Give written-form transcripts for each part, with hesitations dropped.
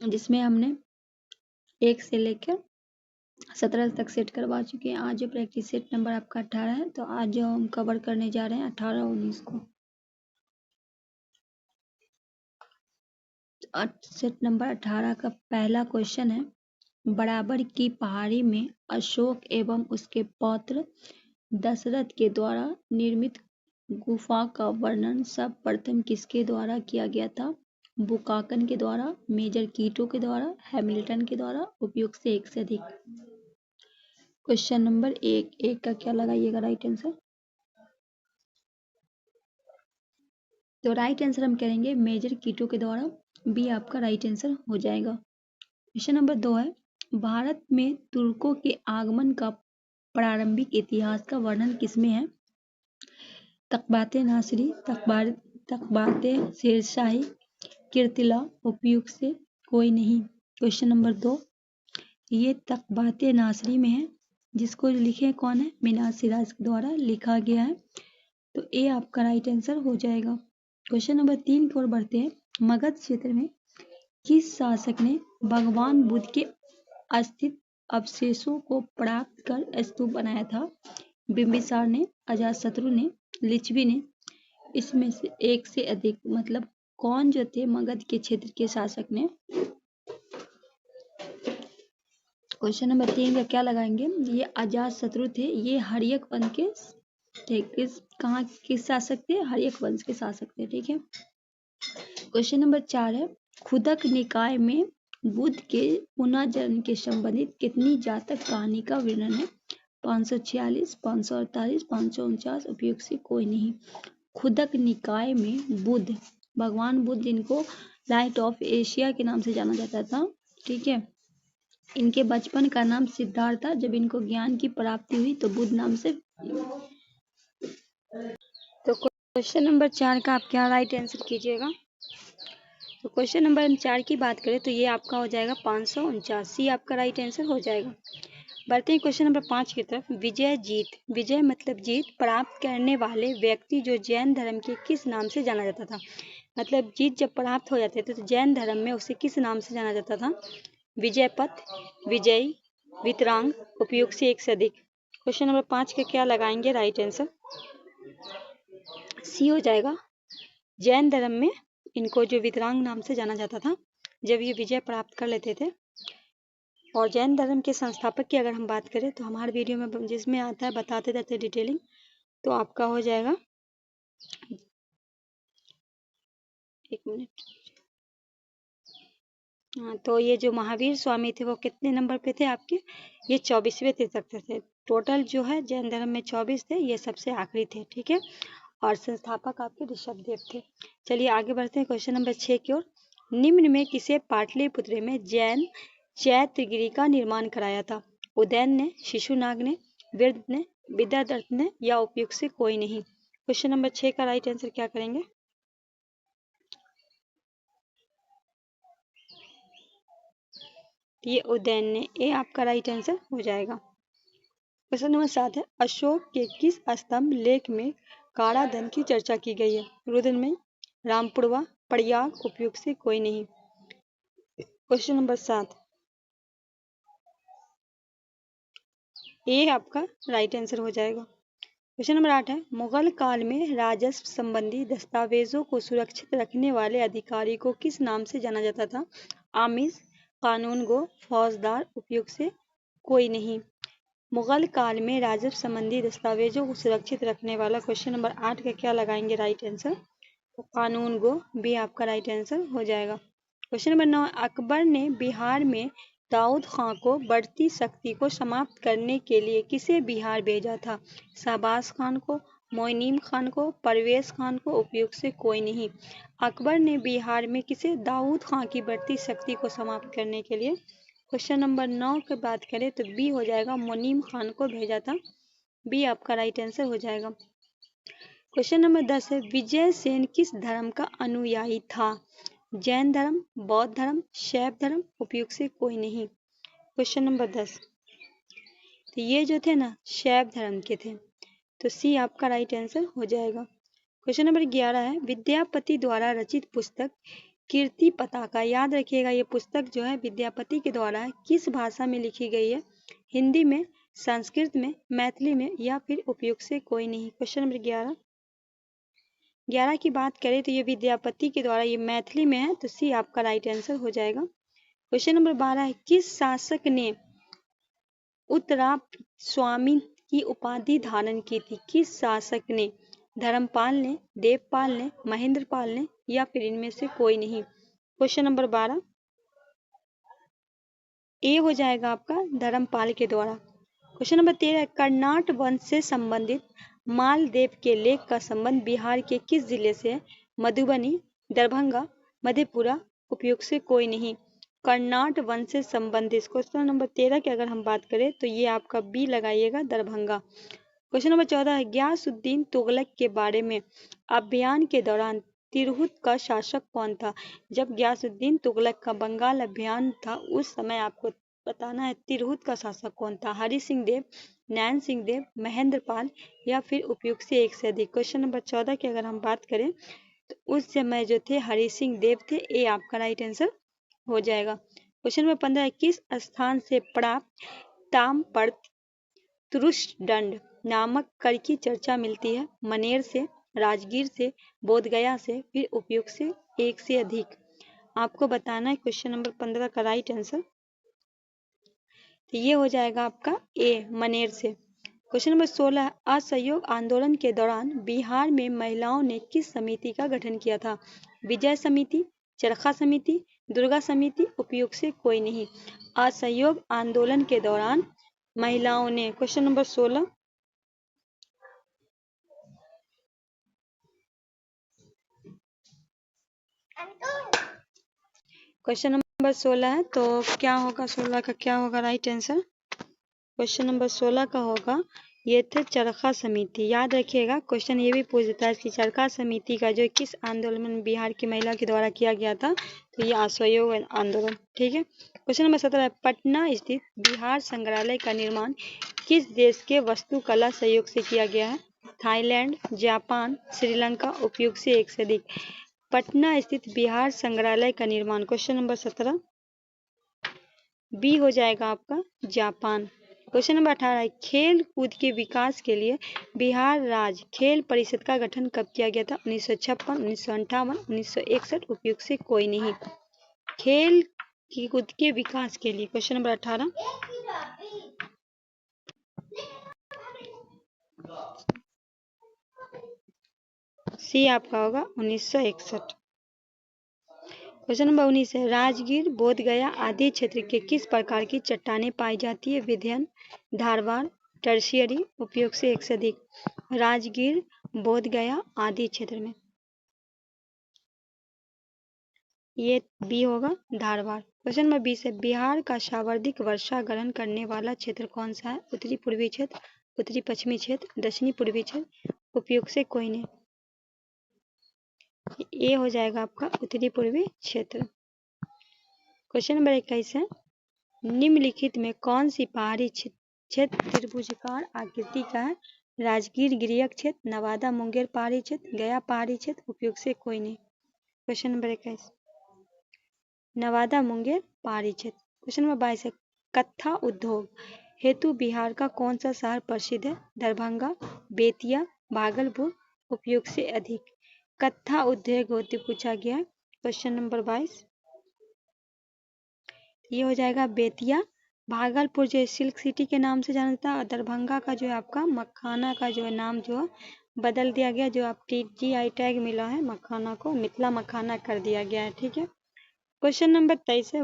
जिसमें हमने 1 से लेकर 17 तक सेट करवा चुके हैं। आज जो प्रैक्टिस सेट नंबर आपका 18 है, तो आज जो हम कवर करने जा रहे हैं 18-19 को। सेट नंबर 18 का पहला क्वेश्चन है, बराबर की पहाड़ी में अशोक एवं उसके पौत्र दशरथ के द्वारा निर्मित गुफा का वर्णन सर्वप्रथम किसके द्वारा किया गया था? बुकाकन के द्वारा, मेजर कीटो के द्वारा, हैमिल्टन के द्वारा, उपयुक्त से एक से अधिक। क्वेश्चन नंबर 1 का क्या लगाइएगा राइट आंसर? तो राइट आंसर हम करेंगे मेजर कीटो के द्वारा, बी आपका राइट आंसर हो जाएगा। क्वेश्चन नंबर 2 है, भारत में तुर्कों के आगमन का प्रारंभिक इतिहास का वर्णन किसमें है? तकबाते नासरी, तकबाते शेरशाही, कीर्तिला, उपयुक्त से कोई नहीं। क्वेश्चन नंबर 2, ये तकबाते नासरी में है, जिसको लिखे कौन है? मीनार सिराज के द्वारा लिखा गया है, तो ए आपका राइट आंसर हो जाएगा। क्वेश्चन नंबर 3 की ओर बढ़ते हैं, मगध क्षेत्र में किस शासक ने भगवान बुद्ध के अस्थित अवशेषों को प्राप्त कर स्तूप बनाया था? बिंबिसार ने, अजातशत्रु ने, लिच्छवी ने, इसमें से एक से अधिक। मतलब कौन जो थे मगध के क्षेत्र के शासक ने? क्वेश्चन नंबर 3 का क्या लगाएंगे? ये अजातशत्रु थे, ये हर्यक वंश के थे। किस शासक थे? हर्यक वंश के शासक थे। ठीक है। क्वेश्चन नंबर 4 है, खुदक निकाय में बुद्ध के पुनर्जन्म के संबंधित कितनी जातक कहानी का वर्णन है? 546, 548, 549, उपयुक्त से कोई नहीं। खुदक निकाय में बुद्ध, भगवान बुद्ध जिनको लाइट ऑफ एशिया के नाम से जाना जाता था, ठीक है, इनके बचपन का नाम सिद्धार्थ था। जब इनको ज्ञान की प्राप्ति हुई तो बुद्ध नाम से। तो क्वेश्चन नंबर 4 का आप क्या राइट आंसर कीजिएगा? तो क्वेश्चन नंबर 4 की बात करें तो ये आपका हो जाएगा 549, सी आपका राइट आंसर हो जाएगा। बढ़ते हैं क्वेश्चन नंबर 5 की तरफ। विजय जीत, विजय मतलब जीत प्राप्त करने वाले व्यक्ति जो जैन धर्म के किस नाम से जाना जाता था? मतलब जीत जब प्राप्त हो जाते थे तो जैन धर्म में उसे किस नाम से जाना जाता था? विजयपथ, विजयी, वितरांग, उपयुक्त से एक से अधिक। क्वेश्चन नंबर 5 के क्या लगाएंगे राइट आंसर? सी हो जाएगा। जैन धर्म में इनको जो वितरांग नाम से जाना जाता था जब ये विजय प्राप्त कर लेते थे। और जैन धर्म के संस्थापक की अगर हम बात करें तो हमारे वीडियो में जिसमें आता है बताते रहते डिटेलिंग, तो आपका हो जाएगा, एक मिनट, हाँ, तो ये जो महावीर स्वामी थे वो कितने नंबर पे थे आपके? ये 24वें तीर्थंकर थे। टोटल जो है जैन धर्म में 24 थे, ये सबसे आखिरी थे। ठीक है। और संस्थापक आपके ऋषभदेव थे। चलिए आगे बढ़ते हैं क्वेश्चन नंबर 6 की ओर। निम्न में किसे पाटलिपुत्र में जैन चैत्यगिरी का निर्माण कराया था? उदयन ने, शिशुनाग ने, विरद ने, विद्याधर ने, या उपयुक्त से कोई नहीं। क्वेश्चन नंबर 6 का राइट आंसर क्या करेंगे? ये उदयन ने, ए आपका राइट आंसर हो जाएगा। क्वेश्चन नंबर 7 है, अशोक के किस स्तंभ लेख में काराधन की चर्चा की गई है? रुद्र में, रामपुरवा, प्रयाग, उपयुक्त से कोई नहीं। क्वेश्चन नंबर 7, ए आपका राइट आंसर हो जाएगा। क्वेश्चन नंबर 8 है, मुगल काल में राजस्व संबंधी दस्तावेजों को सुरक्षित रखने वाले अधिकारी को किस नाम से जाना जाता था? आमिर, कानूनगो, फौजदार, उपयुक्त से कोई नहीं। मुगल काल में राजस्व संबंधी दस्तावेजों को सुरक्षित रखने वाला, क्वेश्चन नंबर 8 का क्या लगाएंगे राइट आंसर? तो कानूनगो, बी आपका राइट आंसर हो जाएगा। क्वेश्चन नंबर 9, अकबर ने बिहार में दाऊद खां को बढ़ती शक्ति को समाप्त करने के लिए किसे बिहार भेजा था? शहबाज खान को, मोइनीम खान को, परवेज खान को, उपयुक्त से कोई नहीं। अकबर ने बिहार में किसे दाऊद खां की बढ़ती शक्ति को समाप्त करने के लिए, क्वेश्चन नंबर 9 की बात करें तो बी हो जाएगा, मोनीम खान को भेजा था। बी आपका राइट आंसर हो जाएगा। क्वेश्चन नंबर 10 है, विजय सेन किस धर्म का अनुयायी था? जैन धर्म, बौद्ध धर्म, शैव धर्म, उपयुक्त से कोई नहीं। क्वेश्चन नंबर 10, तो ये जो थे ना शैव धर्म के थे, तो सी आपका राइट आंसर हो जाएगा। क्वेश्चन नंबर 11 है, विद्यापति द्वारा रचित पुस्तक कीर्ति पताका, याद रखिएगा ये पुस्तक जो है विद्यापति के द्वारा है। किस भाषा में लिखी गई है? हिंदी में, संस्कृत में, मैथिली में या फिर उपयुक्त से कोई नहीं। क्वेश्चन नंबर 11 की बात करें तो ये विद्यापति के द्वारा ये मैथिली में है, तो सी आपका राइट आंसर हो जाएगा। क्वेश्चन नंबर 12 है, किस शासक ने उत्तरा स्वामी की उपाधि धारण की थी? किस शासक ने? धर्मपाल ने, देवपाल ने, महेंद्रपाल ने या फिर इनमें से कोई नहीं। क्वेश्चन नंबर 12 ए हो जाएगा आपका धर्मपाल के द्वारा। क्वेश्चन नंबर 13, कर्नाट वंश से संबंधित मालदेव के लेख का संबंध बिहार के किस जिले से है? मधुबनी, दरभंगा, मधेपुरा, उपयुक्त से कोई नहीं। कर्नाट वंश से संबंधित क्वेश्चन नंबर 13 की अगर हम बात करें तो ये आपका बी लगाइएगा, दरभंगा। क्वेश्चन नंबर 14 है, गयासुद्दीन तुगलक के बारे में अभियान के दौरान तिरहुत का शासक कौन था? जब गयासुद्दीन तुगलक का बंगाल अभियान था उस समय आपको बताना है तिरहुत का शासक कौन था? हरि सिंह देव, नैन सिंह देव, महेंद्रपाल या फिर उपयुक्त से एक से अधिक। क्वेश्चन नंबर 14 की अगर हम बात करें तो उस समय जो थे हरि सिंह देव थे, ए आपका राइट आंसर हो जाएगा। क्वेश्चन नंबर 15, किस स्थान से प्राप्त ताम्रपत्र तुरुष्टदंड नामक कर की चर्चा मिलती है? मनेर से, राजगीर से, बोधगया से, फिर उपयुक्त से एक से अधिक। आपको बताना है क्वेश्चन नंबर 15 का राइट आंसर, तो ये हो जाएगा आपका ए, मनेर से। क्वेश्चन नंबर 16, असहयोग आंदोलन के दौरान बिहार में महिलाओं ने किस समिति का गठन किया था? विजय समिति, चरखा समिति, दुर्गा समिति, उपयुक्त से कोई नहीं। असहयोग आंदोलन के दौरान महिलाओं ने, क्वेश्चन नंबर 16, क्वेश्चन नंबर 16 है तो क्या होगा? 16 का क्या होगा राइट आंसर? क्वेश्चन नंबर 16 का होगा ये थे चरखा समिति। याद रखिएगा क्वेश्चन ये भी पूछ देता है कि चरखा समिति का जो किस आंदोलन में बिहार की महिला के द्वारा किया गया था, तो ये असहयोग आंदोलन। ठीक है। क्वेश्चन नंबर 17, पटना स्थित बिहार संग्रहालय का निर्माण किस देश के वास्तुकला सहयोग से किया गया है? थाईलैंड, जापान, श्रीलंका, उपयुक्त से एक से अधिक। पटना स्थित बिहार संग्रहालय का निर्माण, क्वेश्चन नंबर 17 बी हो जाएगा आपका, जापान। क्वेश्चन नंबर 18, खेल कूद के विकास के लिए बिहार राज्य खेल परिषद का गठन कब किया गया था? 1956, 1958, 1961, उपयुक्त से कोई नहीं। खेल कूद के विकास के लिए क्वेश्चन नंबर 18 सी आपका होगा 1961। क्वेश्चन नंबर 19 है, राजगीर, बोधगया आदि क्षेत्र के किस प्रकार की चट्टानें पाई जाती है? विध्यन, धारवाड़, टर्शियरी, उपयुक्त से एक से अधिक। राजगीर, बोधगया आदि क्षेत्र में ये बी होगा, धारवाड़। क्वेश्चन नंबर 20 है, बिहार का सर्वाधिक वर्षा ग्रहण करने वाला क्षेत्र कौन सा है? उत्तरी पूर्वी क्षेत्र, उत्तरी पश्चिमी क्षेत्र, दक्षिणी पूर्वी क्षेत्र, उपयुक्त से कोई नहीं। ये हो जाएगा आपका उत्तरी पूर्वी क्षेत्र। क्वेश्चन नंबर 21 है, निम्नलिखित में कौन सी पहाड़ी क्षेत्र त्रिभुजाकार आकृति का है? राजगीर गिरियक क्षेत्र, नवादा मुंगेर पहाड़ी क्षेत्र, गया पहाड़ी क्षेत्र, उपयुक्त से कोई नहीं। क्वेश्चन नंबर 21 नवादा मुंगेर पहाड़ी क्षेत्र। क्वेश्चन नंबर 22 है, कत्था उद्योग हेतु बिहार का कौन सा शहर प्रसिद्ध है? दरभंगा, बेतिया, भागलपुर, उपयुक्त से अधिक। कत्था उद्योग हेतु पूछा गया है क्वेश्चन नंबर 22, ये हो जाएगा बेतिया। भागलपुर जो सिल्क सिटी के नाम से जाना जाता है और दरभंगा का जो है आपका मखाना का जो है नाम जो बदल दिया गया, जो आप GI टैग मिला है मखाना को, मिथिला मखाना कर दिया गया है। ठीक है। क्वेश्चन नंबर 23 है,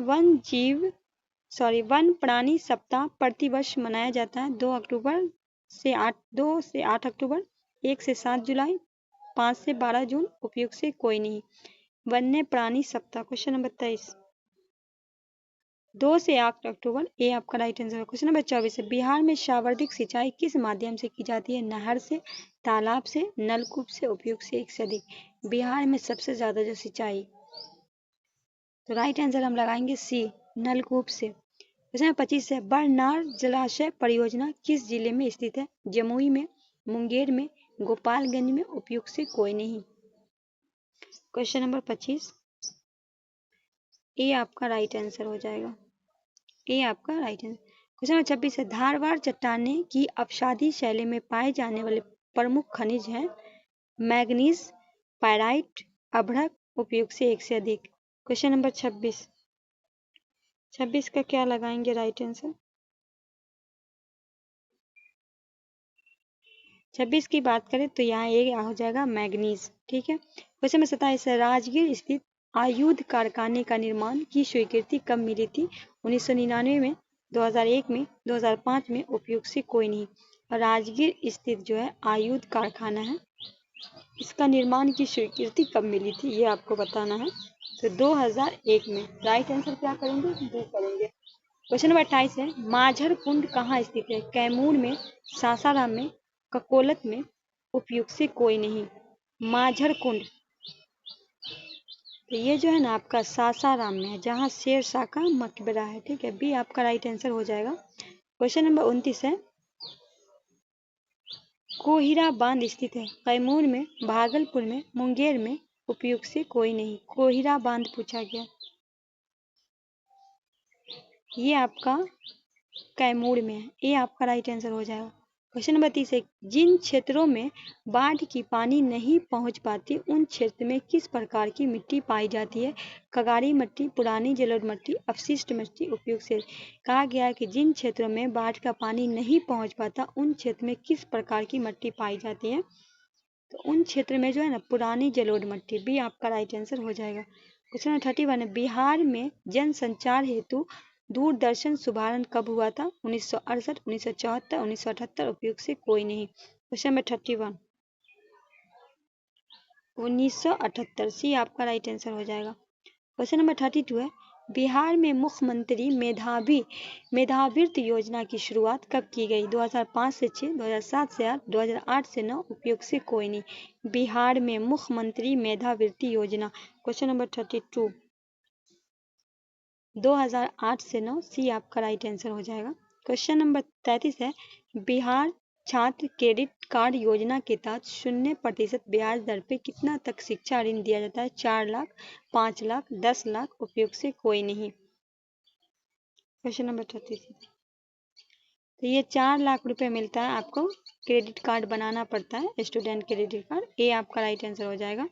वन प्राणी सप्ताह प्रतिवर्ष मनाया जाता है 2 से 8 अक्टूबर, 1 से 7 जुलाई, 5 से 12 जून, उपयुक्त से कोई नहीं। वन्य प्राणी सप्ताह क्वेश्चन नंबर 23 2 से 8 अक्टूबर, ए आपका राइट आंसर है। क्वेश्चन नंबर 24 है, बिहार में सर्वाधिक सिंचाई किस माध्यम से की जाती है? नहर से, तालाब से, नलकूप से, उपयुक्त से एक से अधिक। बिहार में सबसे ज्यादा जो सिंचाई, तो राइट आंसर हम लगाएंगे सी, नलकूप से। क्वेश्चन नंबर 25 है, बरनार जलाशय परियोजना किस जिले में स्थित है? जमुई में, मुंगेर में, गोपालगंज में, उपयुक्त से कोई नहीं। क्वेश्चन नंबर 25 ए आपका राइट आंसर हो जाएगा। ए आपका राइट आंसर। क्वेश्चन नंबर 26 है, धारवाड़ चट्टाने की अपसादी शैली में पाए जाने वाले प्रमुख खनिज हैं मैग्नीज, पायराइट, अभ्रक, उपयुक्त से एक से अधिक। क्वेश्चन नंबर 26 का क्या लगाएंगे राइट आंसर? 26 की बात करें तो यहाँ ये हो जाएगा मैग्नीज। ठीक है। क्वेश्चन नंबर 27 है, राजगीर स्थित आयुध कारखाने का निर्माण की स्वीकृति कब मिली थी? 1999 में, 2001 में, 2005 में, उपयुक्त से कोई नहीं। राजगीर स्थित जो है आयुध कारखाना है, इसका निर्माण की स्वीकृति कब मिली थी ये आपको बताना है। तो 2001 में। राइट आंसर क्या करेंगे? बी करेंगे। क्वेश्चन नंबर 28 है, माझर कुंड कहाँ स्थित है? कैमूर में, सासाराम में, ककोलत में, उपयुक्त से कोई नहीं। माझर कुंड तो ये जो है ना आपका सासाराम में है, जहाँ शेरशाह का मकबरा है। ठीक है, बी आपका राइट आंसर हो जाएगा। क्वेश्चन नंबर 29 है, कोहिरा बांध स्थित है कैमूर में, भागलपुर में, मुंगेर में, उपयुक्त से कोई नहीं। कोहिरा बांध पूछा गया, ये आपका कैमूर में है। ये आपका राइट आंसर हो जाएगा। क्वेश्चन नंबर 30 है, जिन क्षेत्रों में बाढ़ की पानी नहीं पहुंच पाती उन क्षेत्र में किस प्रकार की मिट्टी पाई जाती है? कगारी मिट्टी, पुरानी जलोढ़ मिट्टी, अपशिष्ट मिट्टी, उपयुक्त से। कहा गया है कि जिन क्षेत्रों में बाढ़ का पानी नहीं पहुंच पाता उन क्षेत्र में किस प्रकार की मिट्टी पाई जाती है? तो उन क्षेत्र में जो है ना पुरानी जलोढ़ मिट्टी। भी आपका राइट आंसर हो जाएगा। क्वेश्चन नंबर 31 है, बिहार में जन संचार हेतु दूरदर्शन शुभारंभ कब हुआ था? 1968, 1974, 1978, उपयुक्त से कोई नहीं। क्वेश्चन नंबर 31 1978 सी आपका राइट आंसर हो जाएगा। क्वेश्चन नंबर 32 है, बिहार में मुख्यमंत्री मेधावृत्ति योजना की शुरुआत कब की गई? 2005 से 6, 2007 से 8, 2008 से 9, उपयुक्त से कोई नहीं। बिहार में मुख्यमंत्री मेधावृत्ति योजना। क्वेश्चन नंबर 32 2008 से 9, सी आपका राइट आंसर हो जाएगा। क्वेश्चन नंबर 33 है, बिहार छात्र क्रेडिट कार्ड योजना के तहत 0% ब्याज दर पे कितना तक शिक्षा ऋण दिया जाता है? 4 लाख, 5 लाख, 10 लाख, उपयुक्त से कोई नहीं। क्वेश्चन नंबर 33 तो ये 4 लाख रुपए मिलता है आपको, क्रेडिट कार्ड बनाना पड़ता है, स्टूडेंट क्रेडिट कार्ड। ये आपका राइट आंसर हो जाएगा।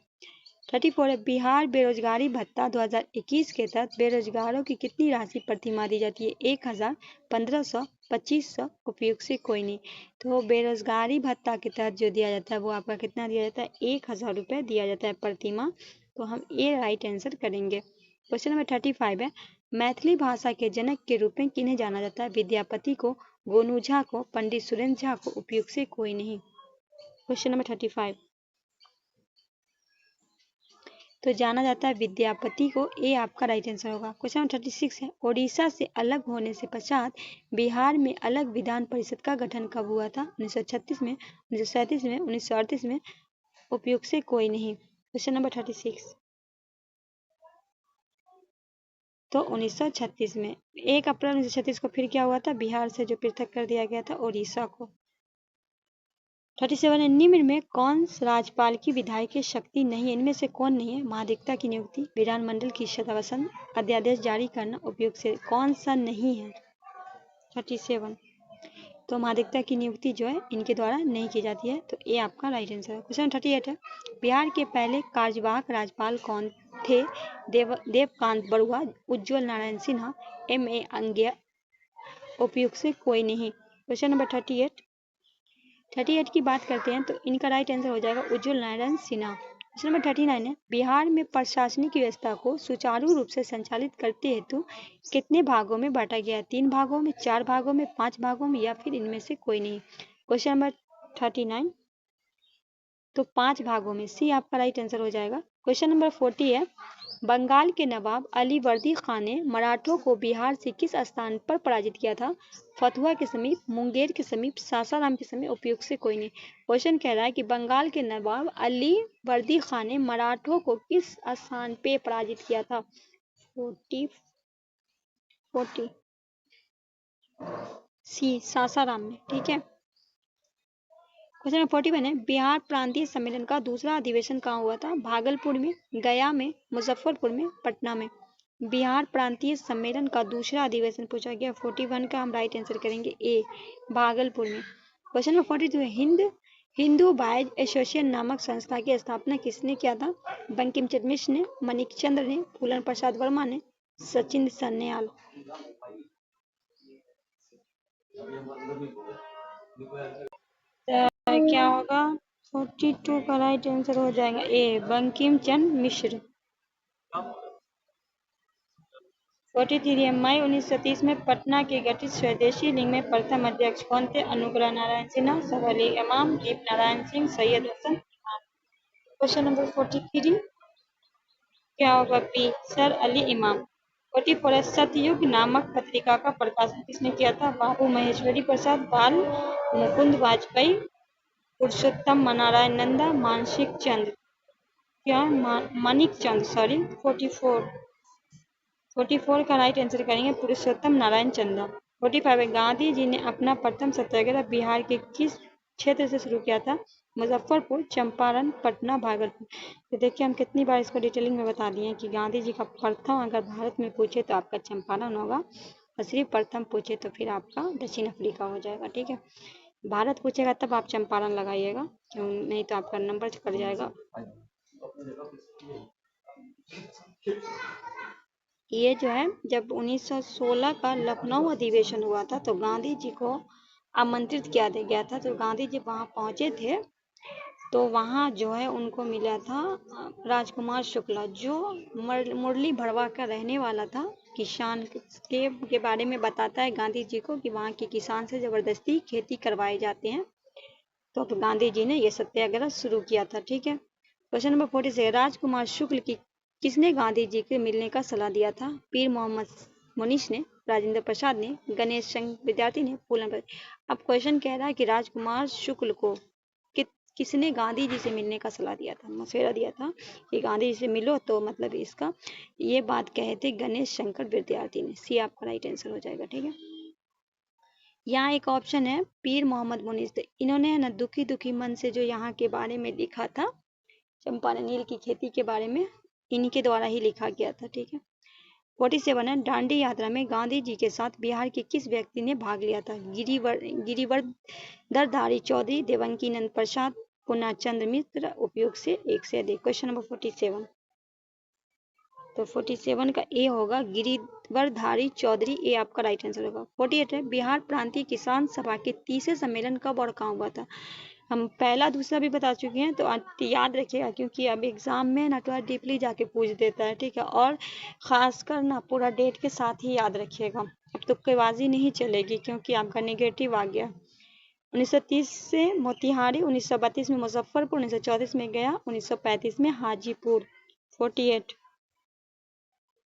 34 है, बिहार बेरोजगारी भत्ता 2021 के तहत बेरोजगारों की कितनी राशि प्रतिमाह दी जाती है? 1000, 1500, 2500, उपयुक्त से कोई नहीं। तो बेरोजगारी भत्ता के तहत जो दिया जाता है वो आपका कितना दिया जाता है? 1000 रुपये दिया जाता है प्रतिमाह। तो हम ये राइट आंसर करेंगे। क्वेश्चन नंबर 35 है, मैथिली भाषा के जनक के रूप में किन्हें जाना जाता है? विद्यापति को, गोनू झा को, पंडित सुरेंद्र झा को, उपयुक्त से कोई नहीं। क्वेश्चन नंबर 35 तो जाना जाता है विद्यापति को। ए आपका राइट आंसर होगा। क्वेश्चन नंबर 36 है, ओडिशा से अलग होने से पश्चात बिहार में अलग विधान परिषद का गठन कब हुआ था? 1936 में, 1937 में, 1938 में, उपयुक्त से कोई नहीं। क्वेश्चन नंबर 36 तो 1936 में। 1 अप्रैल 1936 को फिर क्या हुआ था? बिहार से जो पृथक कर दिया गया था ओडिशा को। 37 है, निम्न में कौन राज्यपाल की विधायकी शक्ति नहीं है? इनमें से कौन नहीं है? महाधिवक्ता की नियुक्ति, विधानमंडल की शतावसन, अध्यादेश जारी करना, उपयुक्त से कौन सा नहीं है? 37 तो महाधिवक्ता की नियुक्ति जो है इनके द्वारा नहीं की जाती है। तो ये आपका राइट आंसर है। क्वेश्चन 38 है, बिहार के पहले कार्यवाहक राज्यपाल कौन थे? देवकांत बरुआ, उज्ज्वल नारायण सिन्हा, M.A. अंग्या, उपयुक्त से कोई नहीं। क्वेश्चन नंबर 38 की बात करते हैं तो इनका राइट आंसर हो जाएगा उज्ज्वल नारायण सिन्हा। क्वेश्चन नंबर 39 है, बिहार में प्रशासनिक व्यवस्था को सुचारू रूप से संचालित करते हेतु कितने भागों में बांटा गया? 3 भागों में, 4 भागों में, 5 भागों में, या फिर इनमें से कोई नहीं। क्वेश्चन नंबर 39 तो 5 भागों में, सी आपका राइट आंसर हो जाएगा। क्वेश्चन नंबर 40 है, बंगाल के नवाब अली वर्दी खान ने मराठों को बिहार से किस स्थान पर पराजित किया था? फतुहा के समीप, मुंगेर के समीप, सासाराम के समीप, उपयुक्त से कोई नहीं। क्वेश्चन कह रहा है कि बंगाल के नवाब अली वर्दी खान ने मराठों को किस स्थान पे पराजित किया था? 40 सी सासाराम में। ठीक है। क्वेश्चन नंबर 41 है, बिहार प्रांतीय सम्मेलन का दूसरा अधिवेशन कहाँ हुआ था? भागलपुर में, गया में, मुजफ्फरपुर में, पटना में, बिहार प्रांतीय सम्मेलन का दूसरा अधिवेशन पूछा गया। 41 का हम राइट आंसर करेंगे ए, भागलपुर में। Question number 42 Hindu boys association नामक संस्था की स्थापना किसने किया था? बंकिम चंद्र मिश्र ने, मणिक चंद्र ने, फूलन प्रसाद वर्मा ने, सचिन सन्याल। क्या होगा? 42 का राइट आंसर हो जाएगा ए, बंकिम चंद्र मिश्र। 43 मई 1930 में पटना के गठित स्वदेशी लीग में प्रथम अध्यक्ष कौन थे? अनुग्रह नारायण सिन्हा, सर अली इमाम, दीप नारायण सिंह, सैयद हसन इमाम। क्वेश्चन नंबर 43 क्या होगा? बी, सर अली इमाम। 44 सतयुग नामक पत्रिका का प्रकाशन किसने किया था? बाबू महेश्वरी प्रसाद, बाल मुकुंद वाजपेयी, पुरुषोत्तम नारायण नंदा, मानसिक चंद, क्या मानिक चंद, सॉरी। 44 का राइट आंसर करेंगे पुरुषोत्तम नारायण चंदा। 45 गांधी जी ने अपना प्रथम सत्याग्रह बिहार के किस क्षेत्र से शुरू किया था? मुजफ्फरपुर, चंपारण, पटना, भागलपुर। तो देखिए हम कितनी बार इसको डिटेलिंग में बता दिए हैं कि गांधी जी का प्रथम अगर भारत में पूछे तो आपका चंपारण होगा, और सिर्फ प्रथम पूछे तो फिर आपका दक्षिण अफ्रीका हो जाएगा। ठीक है, भारत पूछेगा तब आप चंपारण लगाइएगा, क्यों नहीं तो आपका नंबर कट जाएगा। ये जो है जब 1916 का लखनऊ अधिवेशन हुआ था तो गांधी जी को आमंत्रित किया गया था, तो गांधी जी वहां पहुंचे थे, तो वहां जो है उनको मिला था राजकुमार शुक्ला, जो मुरली भरवा का रहने वाला था, किसान के बारे में बताता है गांधी जी को कि वहाँ के किसान से जबरदस्ती खेती करवाए जाते हैं, तो गांधी जी ने यह सत्याग्रह शुरू किया था। ठीक है, क्वेश्चन नंबर 46 राजकुमार शुक्ल की किसने गांधी जी के मिलने का सलाह दिया था? पीर मोहम्मद मुनीस ने, राजेंद्र प्रसाद ने, गणेश संघ विद्यार्थी ने, फूलन। अब क्वेश्चन कह रहा है कि राजकुमार शुक्ल को किसने गांधी जी से मिलने का सलाह दिया था, मशवरा दिया था कि गांधी जी से मिलो, तो मतलब इसका ये बात कहे थे गणेश शंकर विद्यार्थी ने। सी आपका राइट आंसर हो जाएगा। ठीक है, यहाँ एक ऑप्शन है पीर मोहम्मद मुनीस, तो इन्होंने है ना दुखी दुखी मन से जो यहाँ के बारे में लिखा था, चंपारण नील की खेती के बारे में, इनके द्वारा ही लिखा गया था। ठीक है, 47 है दांडी यात्रा में गांधी जी के साथ बिहार के किस व्यक्ति ने भाग लिया था? गिरिवरधरधारी चौधरी, देवंकी नंद प्रसाद, पूर्णचंद्र मिश्र, उपयोग से एक से अधिक। क्वेश्चन नंबर 47, तो 47 का ए होगा गिरिवरधारी चौधरी, ए आपका राइट आंसर होगा। 48 है बिहार प्रांतीय किसान सभा के तीसरे सम्मेलन कब और कहाँ हुआ था? हम पहला दूसरा भी बता चुके हैं, तो याद रखिएगा, क्योंकि अब एग्जाम में ना थोड़ा डीपली जाके पूछ देता है। ठीक है, और खासकर ना पूरा डेट के साथ ही याद रखिएगा, अब तुक्केबाजी नहीं चलेगी, क्योंकि आपका नेगेटिव आ गया। 1930 से मोतिहारी, 1932 में मुजफ्फरपुर, 1934 में गया, 1935 में हाजीपुर। 48,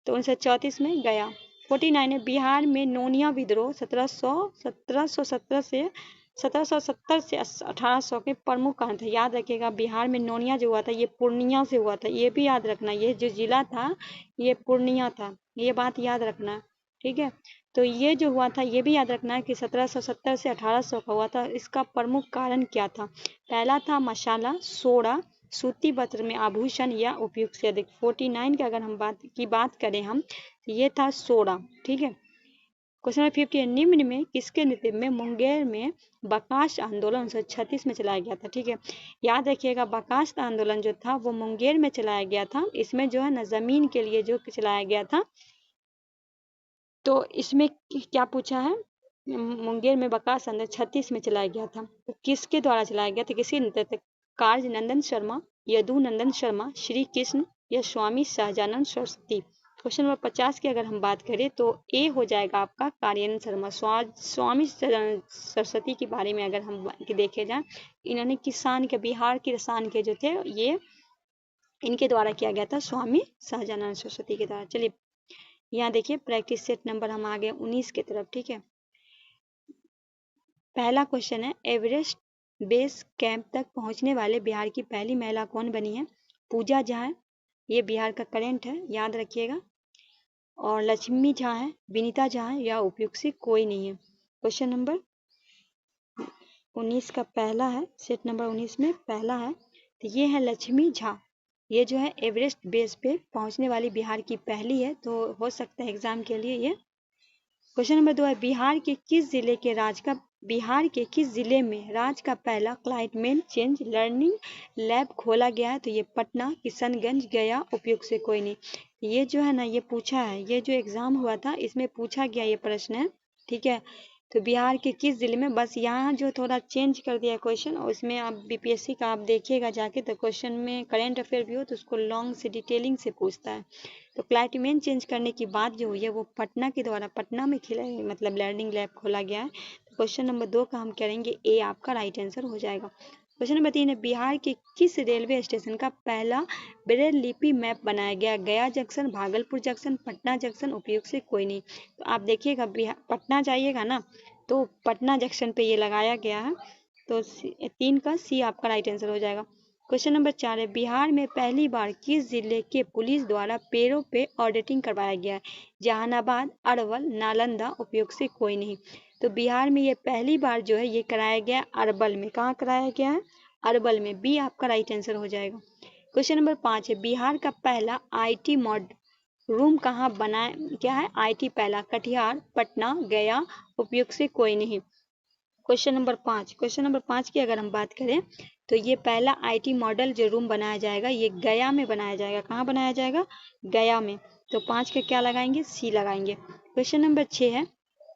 तो 1934 में गया। 49 है बिहार में नोनिया विद्रोह 1770 से 1800 के प्रमुख कारण थे। याद रखिएगा बिहार में नोनिया जो हुआ था ये पूर्णिया से हुआ था, ये भी याद रखना, ये जो जिला था ये पूर्णिया था, ये बात याद रखना। ठीक है, तो ये जो हुआ था ये भी याद रखना है कि 1770 से 1800 का हुआ था। इसका प्रमुख कारण क्या था? पहला था मसाला, सोडा, सूती वस्त्र में आभूषण या उपयुक्त से अधिक। 49 का अगर हम बात करें हम, तो ये था सोडा। ठीक है, क्वेश्चन नंबर 50 निम्न में किसके नेतृत्व में मुंगेर में बकास आंदोलन 1936 में चलाया गया था? ठीक है, याद रखिएगा बकास आंदोलन जो था वो मुंगेर में चलाया गया था। इसमें जो है ना जमीन के लिए जो चलाया गया था, तो इसमें क्या पूछा है? मुंगेर में बकास आंदोलन 36 में चलाया गया था, तो किसके द्वारा चलाया गया था, किसके नेतृत्व? कार्य नंदन शर्मा, यदु नंदन शर्मा, श्री कृष्ण या स्वामी सहजानंद सरस्वती। क्वेश्चन नंबर 50 की अगर हम बात करें तो ए हो जाएगा आपका कार्यानंद शर्मा। स्वामी सरस्वती के बारे में अगर हम देखे जाए, इन्होंने किसान के, बिहार के किसान के जो थे ये इनके द्वारा किया गया था, स्वामी सहजानंद सरस्वती के द्वारा। चलिए यहाँ देखिए प्रैक्टिस सेट नंबर हम आ गए 19 की तरफ। ठीक है, पहला क्वेश्चन है एवरेस्ट बेस कैंप तक पहुंचने वाले बिहार की पहली महिला कौन बनी है? पूजा झा है, ये बिहार का करेंट है, याद रखिएगा। और लक्ष्मी झा है, विनीता झा है, या उपयुक्त से कोई नहीं है। क्वेश्चन नंबर 19 का पहला है, सेट नंबर 19 में पहला है, तो ये है लक्ष्मी झा। ये जो है एवरेस्ट बेस पे पहुंचने वाली बिहार की पहली है, तो हो सकता है एग्जाम के लिए ये। क्वेश्चन नंबर 2 है बिहार के किस जिले में राज्य का पहला क्लाइमेट चेंज लर्निंग लैब खोला गया है? तो ये पटना, किशनगंज, गया, उपयुक्त से कोई नहीं। ये जो है ना, ये पूछा है, ये जो एग्जाम हुआ था इसमें पूछा गया ये प्रश्न है, ठीक है। तो बिहार के किस जिले में, बस यहाँ जो थोड़ा चेंज कर दिया क्वेश्चन, और उसमें आप बीपीएससी का आप देखिएगा जाके, तो क्वेश्चन में करंट अफेयर भी हो तो उसको लॉन्ग से डिटेलिंग से पूछता है। तो क्लाइमेट चेंज करने की बात जो हुई है वो पटना के द्वारा, पटना में खिला मतलब लर्निंग लैब खोला गया है। तो क्वेश्चन नंबर 2 का हम करेंगे ए आपका राइट आंसर हो जाएगा। क्वेश्चन नंबर 3 है बिहार के किस रेलवे स्टेशन का पहला ब्रेल लिपि मैप बनाया गया? गया junction, Bhagalpur junction, Patna junction, उपयुक्त से कोई नहीं। तो आप देखिएगा पटना जाइएगा ना, तो पटना जंक्शन पे ये लगाया गया है, तो 3 का सी आपका राइट आंसर हो जाएगा। क्वेश्चन नंबर 4 है बिहार में पहली बार किस जिले के पुलिस द्वारा पेड़ों पे ऑडिटिंग करवाया गया है? जहानाबाद, अरवल, नालंदा, उपयुक्त से कोई नहीं। तो बिहार में ये पहली बार जो है ये कराया गया अरवल में। कहाँ कराया गया है? अरवल में। बी आपका राइट आंसर हो जाएगा। क्वेश्चन नंबर 5 है बिहार का पहला IT मॉड रूम कहाँ बना क्या है? IT पहला कटिहार, पटना, गया, उपयुक्त से कोई नहीं। क्वेश्चन नंबर 5 की अगर हम बात करें तो ये पहला IT मॉडल जो रूम बनाया जाएगा ये गया में बनाया जाएगा। कहाँ बनाया जाएगा? गया में। तो 5 का क्या लगाएंगे? सी लगाएंगे। क्वेश्चन नंबर 6 है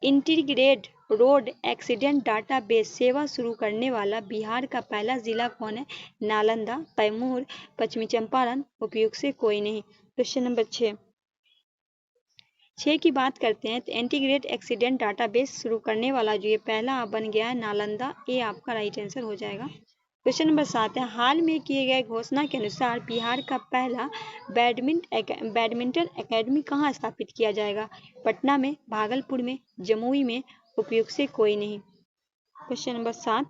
इंटीग्रेटेड रोड एक्सीडेंट डाटाबेस सेवा शुरू करने वाला बिहार का पहला जिला कौन है? नालंदा, कैमूर, पश्चिमी चंपारण, उपयुक्त से कोई नहीं। क्वेश्चन नंबर 6 की बात करते हैं तो इंटीग्रेट एक्सीडेंट डाटाबेस शुरू करने वाला जो ये पहला बन गया है नालंदा। ए आपका राइट आंसर हो जाएगा। क्वेश्चन नंबर 7 है हाल में किए गए घोषणा के अनुसार बिहार का पहला बैडमिंटन एकेडमी कहाँ स्थापित किया जाएगा? पटना में, भागलपुर में, जमुई में, उपयुक्त से कोई नहीं। क्वेश्चन नंबर 7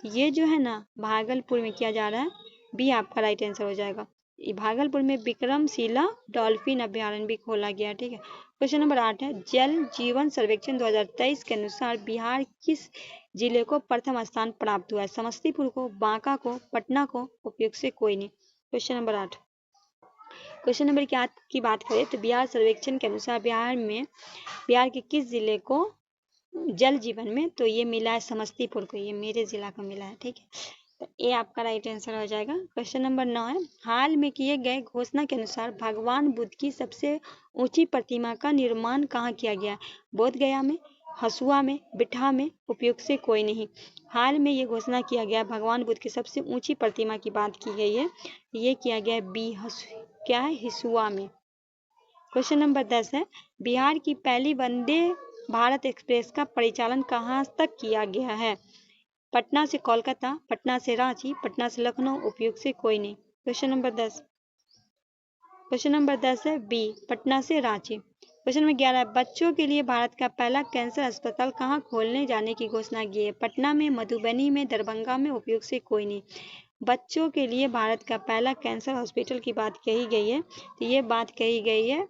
ये जो है ना भागलपुर में किया जा रहा है। बी आपका राइट आंसर हो जाएगा। भागलपुर में विक्रमशिला डॉल्फिन अभ्यारण्य भी खोला गया, ठीक है। क्वेश्चन नंबर 8 है जल जीवन सर्वेक्षण 2023 के अनुसार बिहार किस जिले को प्रथम स्थान प्राप्त हुआ है? समस्तीपुर को, बांका को, पटना को, उपयुक्त से कोई नहीं। Question number 8। क्वेश्चन नंबर 8 की बात करें तो बिहार सर्वेक्षण के अनुसार बिहार के किस जिले को जल जीवन में, तो ये मिला है समस्तीपुर को, ये मेरे जिला को मिला है, ठीक है। तो ए आपका राइट आंसर हो जाएगा। क्वेश्चन नंबर 9 है हाल में किए गए घोषणा के अनुसार भगवान बुद्ध की सबसे ऊंची प्रतिमा का निर्माण कहाँ किया गया? बोध गया में, हसुआ में, बिठा में, उपयुक्त से कोई नहीं। हाल में ये घोषणा किया गया भगवान बुद्ध की सबसे ऊंची प्रतिमा की बात की गई है, ये किया गया बी क्या है? हिसुआ में। क्वेश्चन नंबर 10 है बिहार की पहली वंदे भारत एक्सप्रेस का परिचालन कहाँ तक किया गया है? पटना से कोलकाता, पटना से रांची, पटना से लखनऊ, उपयुक्त से कोई नहीं। क्वेश्चन नंबर 10 है बी पटना से रांची। क्वेश्चन नंबर 11 है बच्चों के लिए भारत का पहला कैंसर अस्पताल कहाँ खोलने जाने की घोषणा की है? पटना में, मधुबनी में, दरभंगा में, उपयुक्त से कोई नहीं। बच्चों के लिए भारत का पहला कैंसर हॉस्पिटल की बात कही गई है, तो ये बात कही गई है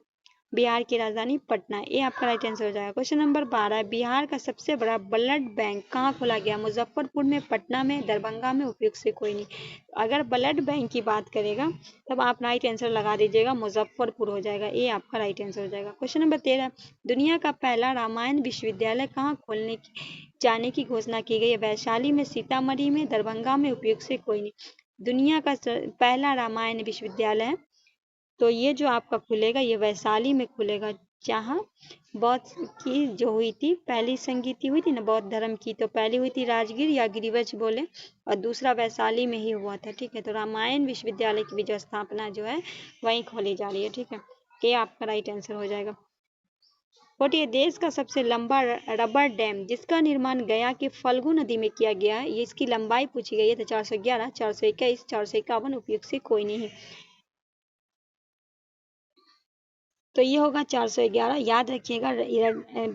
बिहार की राजधानी पटना। ये आपका राइट आंसर हो जाएगा। क्वेश्चन नंबर 12 बिहार का सबसे बड़ा ब्लड बैंक कहाँ खोला गया? मुजफ्फरपुर में, पटना में, दरभंगा में, उपयुक्त से कोई नहीं। अगर ब्लड बैंक की बात करेगा तब आप राइट आंसर लगा दीजिएगा, मुजफ्फरपुर हो जाएगा। ये आपका राइट आंसर हो जाएगा। क्वेश्चन नंबर 13 दुनिया का पहला रामायण विश्वविद्यालय कहाँ खोलने जाने की घोषणा की गई है? वैशाली में, सीतामढ़ी में, दरभंगा में, उपयुक्त से कोई नहीं। दुनिया का पहला रामायण विश्वविद्यालय है, तो ये जो आपका खुलेगा ये वैशाली में खुलेगा, जहाँ बौद्ध की जो हुई थी पहली संगीति हुई थी ना बौद्ध धर्म की, तो पहली हुई थी राजगीर या गिरिवज बोले, और दूसरा वैशाली में ही हुआ था, ठीक है। तो रामायण विश्वविद्यालय की भी जो स्थापना जो है वहीं खोली जा रही है, ठीक है। ये आपका राइट आंसर हो जाएगा। ये देश का सबसे लंबा रबर डैम जिसका निर्माण गया के फल्गु नदी में किया गया है, ये इसकी लंबाई पूछी गई है, तो 411, 421, 451, उपयुक्त से कोई नहीं। तो ये होगा 411। याद रखिएगा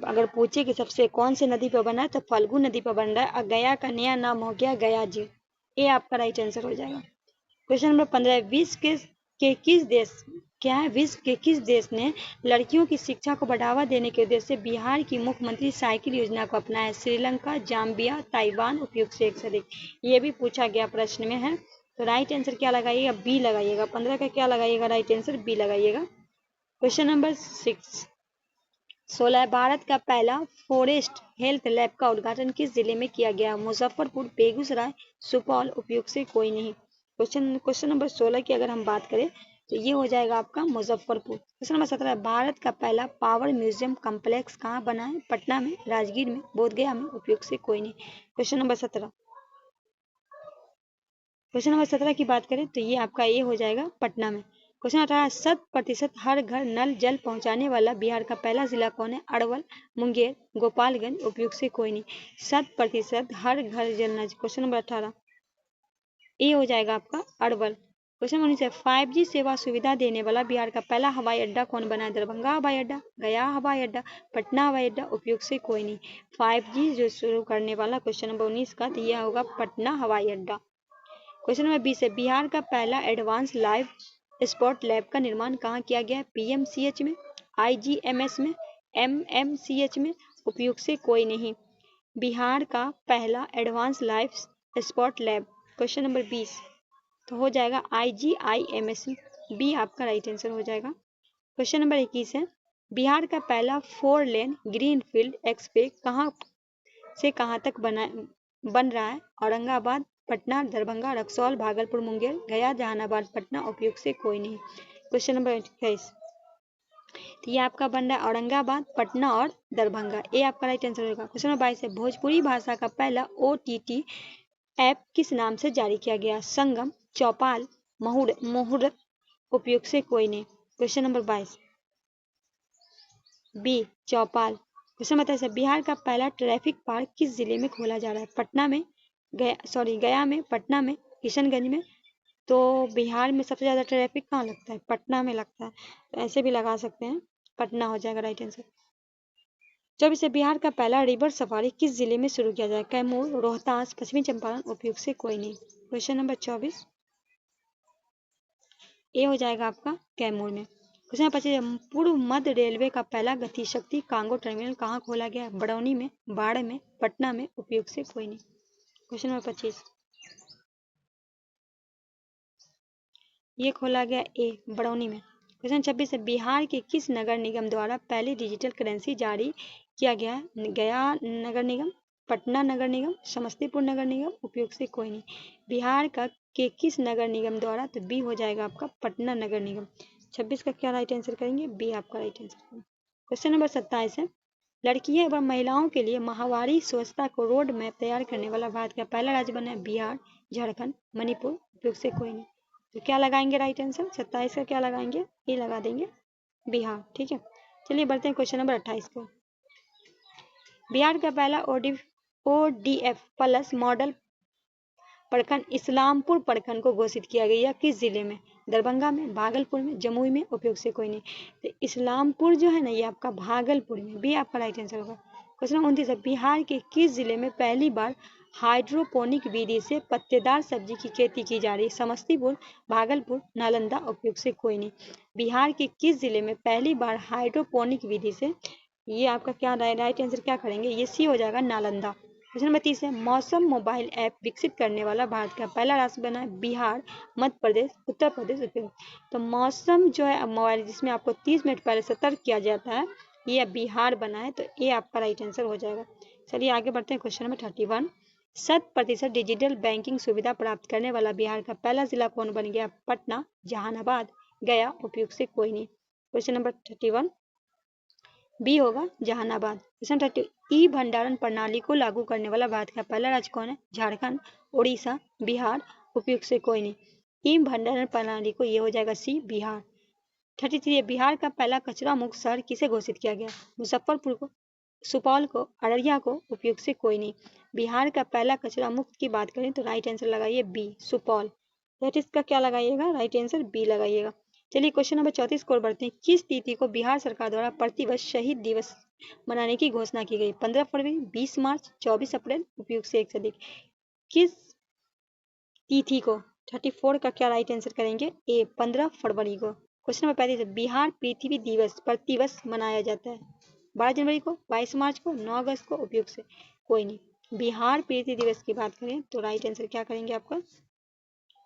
अगर पूछे कि सबसे कौन से नदी पर बना है तो फल्गु नदी पर बन रहा है, और गया का नया नाम हो गया गया जी। ये आपका राइट आंसर हो जाएगा। क्वेश्चन नंबर 15 विश्व के किस देश क्या है विश्व के किस देश ने लड़कियों की शिक्षा को बढ़ावा देने के उद्देश्य से बिहार की मुख्यमंत्री साइकिल योजना को अपनाया? श्रीलंका, जाम्बिया, ताइवान, उपयुक्त से एक से अधिक। ये भी पूछा गया प्रश्न में है, तो राइट आंसर क्या लगाइएगा, बी लगाइएगा। 15 का क्या लगाइएगा, राइट आंसर बी लगाइएगा। क्वेश्चन नंबर 6, 16 भारत का पहला फॉरेस्ट हेल्थ लैब का उद्घाटन किस जिले में किया गया, मुजफ्फरपुर, बेगूसराय, सुपौल, उपयुक्त से कोई नहीं। क्वेश्चन नंबर 16 की अगर हम बात करें तो ये हो जाएगा आपका मुजफ्फरपुर। क्वेश्चन नंबर 17, भारत का पहला पावर म्यूजियम कॉम्प्लेक्स कहाँ बना है, पटना में, राजगीर में, बोधगया में, उपयुक्त से कोई नहीं। क्वेश्चन नंबर 17 की बात करें तो ये आपका ये हो जाएगा पटना में। क्वेश्चन 18, 100% हर घर नल जल पहुंचाने वाला बिहार का पहला जिला कौन है, अरवल, मुंगेर, गोपालगंज, उपयुक्त से कोई नहीं। 100% हर घर जल नल। क्वेश्चन नंबर 18 ये हो जाएगा आपका अरवल। क्वेश्चन नंबर 19, 5G सेवा सुविधा देने वाला बिहार का पहला हवाई अड्डा कौन बना है, दरभंगा हवाई अड्डा, गया हवाई अड्डा, पटना हवाई अड्डा, उपयुक्त से कोई नहीं। 5G जो शुरू करने वाला क्वेश्चन नंबर 19 का, तो यह होगा पटना हवाई अड्डा। क्वेश्चन नंबर 20 है, बिहार का पहला एडवांस लाइफ स्पोर्ट लैब का निर्माण कहाँ किया गया है, PMCH में, IGMS में, MMCH में, उपयुक्त से कोई नहीं। बिहार का पहला advance life sport lab, question number 20 तो हो जाएगा IGIMS, बी आपका राइट आंसर हो जाएगा। क्वेश्चन नंबर 21 है, बिहार का पहला 4 लेन ग्रीनफील्ड एक्सप्रेस कहाँ से कहाँ तक बन रहा है, औरंगाबाद, पटना, दरभंगा, रक्सौल, भागलपुर, मुंगेर, गया, जहानाबाद, पटना, उपयुक्त से कोई नहीं। क्वेश्चन नंबर 21 तो ये आपका बन रहा है औरंगाबाद, पटना और दरभंगा, ये आपका राइट आंसर होगा। क्वेश्चन नंबर 22 है, भोजपुरी भाषा का पहला OTT ऐप किस नाम से जारी किया गया, संगम, चौपाल, मुहूर्त, उपयुक्त से कोई नहीं। क्वेश्चन नंबर 22 बी चौपाल। क्वेश्चन बताइए सर, बिहार का पहला ट्रैफिक पार्क किस जिले में खोला जा रहा है, पटना में, गया में, पटना में, किशनगंज में। तो बिहार में सबसे ज्यादा ट्रैफिक कहाँ लगता है, पटना में लगता है, तो ऐसे भी लगा सकते हैं, पटना हो जाएगा राइट आंसर। 24 बिहार का पहला रिवर सफारी किस जिले में शुरू किया जाए, कैमूर, रोहतास, पश्चिमी चंपारण, उपयुक्त से कोई नहीं। क्वेश्चन नंबर 24 ये हो जाएगा आपका कैमूर में। क्वेश्चन नंबर 25, पूर्व मध्य रेलवे का पहला गति शक्ति कांगो टर्मिनल कहाँ खोला गया, बड़ौनी में, बाढ़ में, पटना में, उपयुक्त से कोई नहीं। क्वेश्चन नंबर 25 ये खोला गया ए बड़ौनी में। क्वेश्चन 26 बिहार के किस नगर निगम द्वारा पहली डिजिटल करेंसी जारी किया गया, गया नगर निगम, पटना नगर निगम, समस्तीपुर नगर निगम, उपयुक्त से कोई नहीं। बिहार का के किस नगर निगम द्वारा, तो बी हो जाएगा आपका पटना नगर निगम। 26 का क्या राइट आंसर करेंगे, बी आपका राइट आंसर। क्वेश्चन नंबर 27 है, लड़कियों एवं महिलाओं के लिए माहवारी स्वच्छता को रोड मैप तैयार करने वाला भारत का पहला राज्य बना है, बिहार, झारखंड, मणिपुर, उपयुक्त से कोई नहीं। तो क्या लगाएंगे राइट आंसर, 27 का क्या लगाएंगे, ये लगा देंगे बिहार। ठीक है, चलिए बढ़ते हैं क्वेश्चन नंबर 28 को। बिहार का पहला ODF प्लस मॉडल प्रखंड इस्लामपुर प्रखंड को घोषित किया गया, किस जिले में, दरभंगा में, भागलपुर में, जमुई में, उपयुक्त से कोई नहीं। तो इस्लामपुर जो है ना ये आपका भागलपुर में, भी आपका राइट आंसर होगा। क्वेश्चन नंबर 29 बिहार के किस जिले में पहली बार हाइड्रोपोनिक विधि से पत्तेदार सब्जी की खेती की जा रही है, समस्तीपुर, भागलपुर, नालंदा, उपयुक्त से कोई नहीं। बिहार के किस जिले में पहली बार हाइड्रोपोनिक विधि से, ये आपका क्या राइट आंसर क्या करेंगे, ये सी हो जाएगा नालंदा। क्वेश्चन नंबर 30 है, मौसम मोबाइल ऐप विकसित करने वाला भारत का पहला राष्ट्र बना है, बिहार, मध्य प्रदेश, उत्तर प्रदेश। तो मौसम जो है मोबाइल जिसमें आपको 30 मिनट पहले सतर्क किया जाता है, ये बिहार बना है, तो ये आपका राइट आंसर हो जाएगा। चलिए आगे बढ़ते हैं क्वेश्चन नंबर 31, 100% डिजिटल बैंकिंग सुविधा प्राप्त करने वाला बिहार का पहला जिला कौन बन गया, पटना, जहानाबाद, गया, उपयुक्त से कोई नहीं। क्वेश्चन नंबर 31 बी होगा जहानाबाद। क्वेश्चन 32 ई भंडारण प्रणाली को लागू करने वाला भारत का पहला राज्य कौन है, झारखंड, उड़ीसा, बिहार, उपयुक्त से कोई नहीं। ई भंडारण प्रणाली को ये हो जाएगा सी बिहार। 33 बिहार का पहला कचरा मुक्त शहर किसे घोषित किया गया, मुजफ्फरपुर को, सुपौल को, अररिया को, उपयुक्त से कोई नहीं। बिहार का पहला कचरा मुक्त की बात करें तो राइट आंसर लगाइए बी सुपौल। दैट इज का क्या लगाइएगा, राइट आंसर बी लगाइएगा। चलिए क्वेश्चन नंबर 34 को बढ़ते हैं, किस तिथि को बिहार सरकार द्वारा प्रतिवर्ष शहीद दिवस मनाने की घोषणा की गई, 15 फरवरी, 20 मार्च, 24 अप्रैल, उपयुक्त से एक से अधिक। किस तिथि को, 34 का क्या राइट आंसर करेंगे, ए 15 फरवरी को। क्वेश्चन नंबर 35 बिहार पृथ्वी दिवस प्रतिवर्ष मनाया जाता है, 12 जनवरी को, 22 मार्च को, 9 अगस्त को, उपयुक्त से कोई नहीं। बिहार पृथ्वी दिवस की बात करें तो राइट आंसर क्या करेंगे आपका,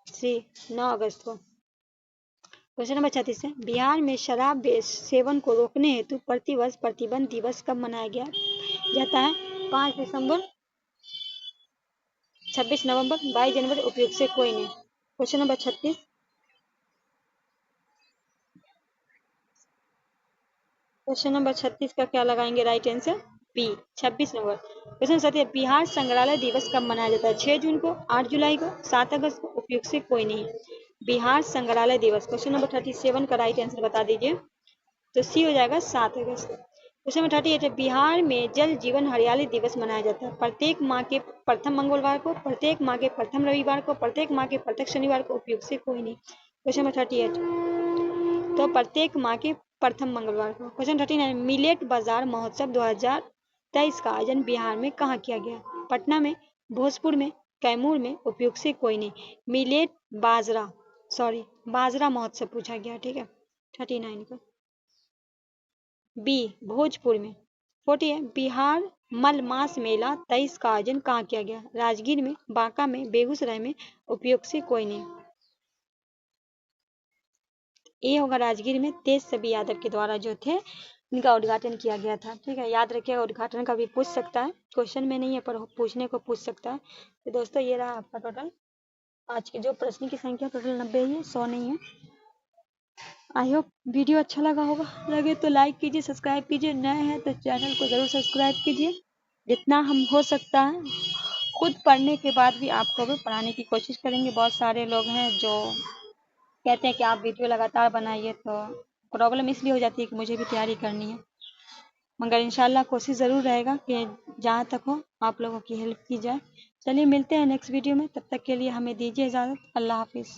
सी 9 अगस्त को। क्वेश्चन नंबर 36 है, बिहार में शराब सेवन को रोकने हेतु प्रतिवर्ष प्रतिबंध दिवस कब मनाया गया जाता है? 5 दिसंबर, 26 नवंबर, 22 जनवरी, उपयुक्त से कोई नहीं। क्वेश्चन नंबर 36, क्वेश्चन नंबर 36 का क्या लगाएंगे राइट आंसर? बी, 26 नवंबर। क्वेश्चन 37, बिहार संग्रहालय दिवस कब मनाया जाता है? 6 जून को, 8 जुलाई को, 7 अगस्त को, उपयुक्त से कोई नहीं। बिहार संग्रहालय दिवस, क्वेश्चन नंबर 37 का राइट आंसर बता दीजिए। तो सी हो जाएगा 7 अगस्त। क्वेश्चन नंबर 38 है, बिहार में जल जीवन हरियाली दिवस मनाया जाता है प्रत्येक माह के प्रथम मंगलवार को, प्रत्येक माह के प्रथम रविवार को, प्रत्येक माह के प्रत्येक शनिवार को, उपयुक्त से कोई नहीं। क्वेश्चन नंबर 38, तो प्रत्येक माह के प्रथम मंगलवार को। क्वेश्चन 39, मिलेट बाजार महोत्सव 2023 का आयोजन बिहार में कहाँ किया गया? पटना में, भोजपुर में, कैमूर में, उपयुक्त से कोई नहीं। मिलेट बाजरा महोत्सव पूछा गया, ठीक है 39 को। बी, भोजपुर में। 40 है, बिहार मलमास मेला 23 का आयोजन कहाँ किया गया? राजगीर में, बांका में, बेगूसराय में, उपयुक्त से कोई नहीं। ये होगा राजगीर में, तेज छवि यादव के द्वारा जो थे इनका उद्घाटन किया गया था, ठीक है याद रखिएगा। उद्घाटन का भी पूछ सकता है, क्वेश्चन में नहीं है पर पूछने को पूछ सकता है। तो दोस्तों ये रहा आपका टोटल, आज के जो प्रश्न की संख्या टोटल 90 ही है, 100 नहीं है। आई होप वीडियो अच्छा लगा होगा, लगे तो लाइक कीजिए, सब्सक्राइब कीजिए, नए हैं तो चैनल को ज़रूर सब्सक्राइब कीजिए। जितना हम हो सकता है खुद पढ़ने के बाद भी आपको भी पढ़ाने की कोशिश करेंगे। बहुत सारे लोग हैं जो कहते हैं कि आप वीडियो लगातार बनाइए, तो प्रॉब्लम इसलिए हो जाती है कि मुझे भी तैयारी करनी है, मगर इंशाल्लाह कोशिश ज़रूर रहेगा कि जहाँ तक हो आप लोगों की हेल्प की जाए। चलिए मिलते हैं नेक्स्ट वीडियो में, तब तक के लिए हमें दीजिए इजाज़त। अल्लाह हाफिज़।